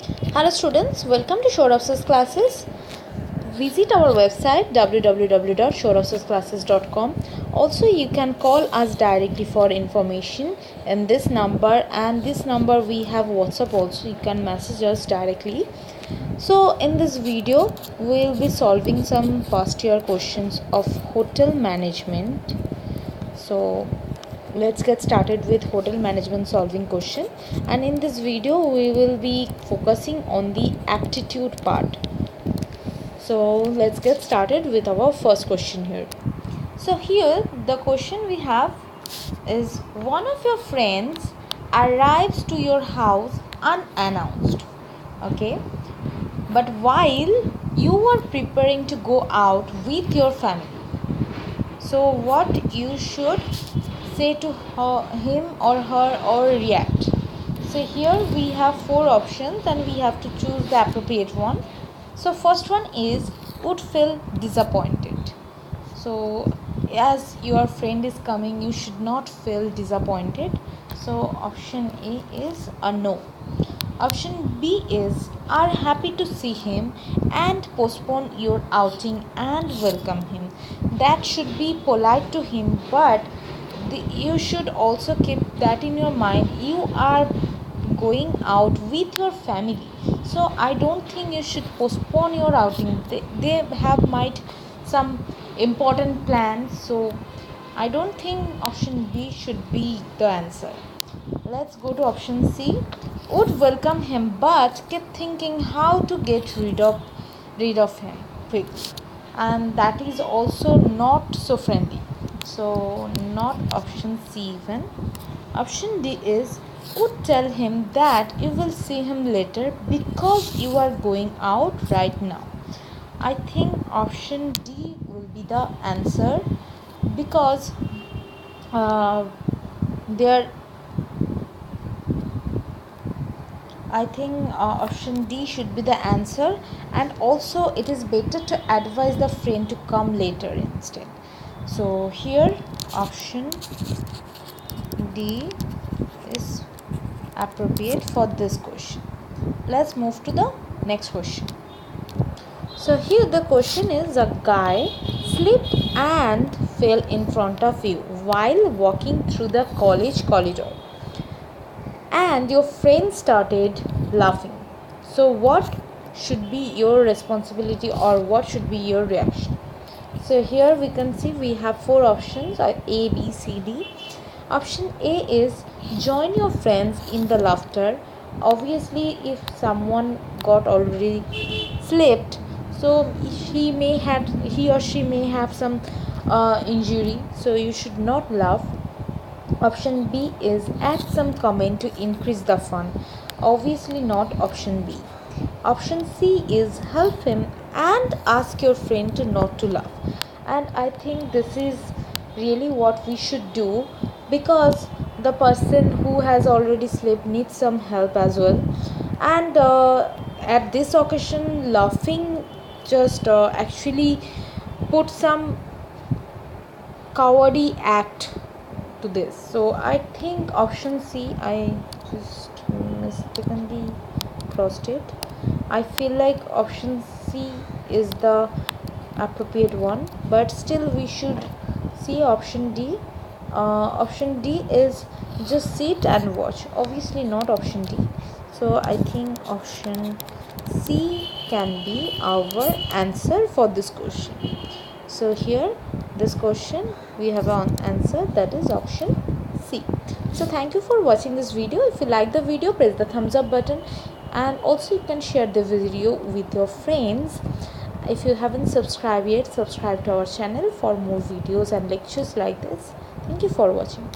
Hello students, welcome to Shorof's classes. Visit our website www.shorofsclasses.com. Also, you can call us directly for information in this number, and this number we have WhatsApp also. You can message us directly. So in this video, we will be solving some past year questions of hotel management. So let's get started with hotel management solving question, and in this video we will be focusing on the aptitude part. So let's get started with our first question here. So here the question we have is, one of your friends arrives to your house unannounced, okay, but while you were preparing to go out with your family. So what you should say to him or her or react? So here we have four options and we have to choose the appropriate one. So first one is, would feel disappointed. So as your friend is coming, you should not feel disappointed. So option A is a no. Option B is, are happy to see him and postpone your outing and welcome him. That should be polite to him, but you should also keep that in your mind. You are going out with your family, so I don't think you should postpone your outing. They have might some important plans, so I don't think option B should be the answer. Let's go to option C. Would welcome him but keep thinking how to get rid of him quickly, and that is also not so friendly. So not option C even. Option D is, would tell him that you will see him later because you are going out right now. I think option D will be the answer, because I think option D should be the answer, and also it is better to advise the friend to come later instead. So here option D is appropriate for this question. Let's move to the next question. So here the question is, a guy slipped and fell in front of you while walking through the college corridor, and your friend started laughing. So what should be your responsibility, or what should be your reaction? So here we can see we have four options, A, B, C, D. Option A is, join your friends in the laughter. Obviously, if someone got already slipped, so he or she may have some injury, so you should not laugh. Option B is, add some comment to increase the fun. Obviously not option B. Option C is, help him and ask your friend to not to laugh. And I think this is really what we should do, because the person who has already slipped needs some help as well. And at this occasion, laughing just actually put some cowardly act to this. So I think option C, I just mistakenly crossed it. I feel like option C is the appropriate one, but still we should see option D. Option D is, just sit and watch. Obviously not option D. So I think option C can be our answer for this question. So here this question we have an answer, that is option C. So thank you for watching this video. If you like the video, press the thumbs up button, and also you can share the video with your friends. If you haven't subscribed yet, subscribe to our channel for more videos and lectures like this. Thank you for watching.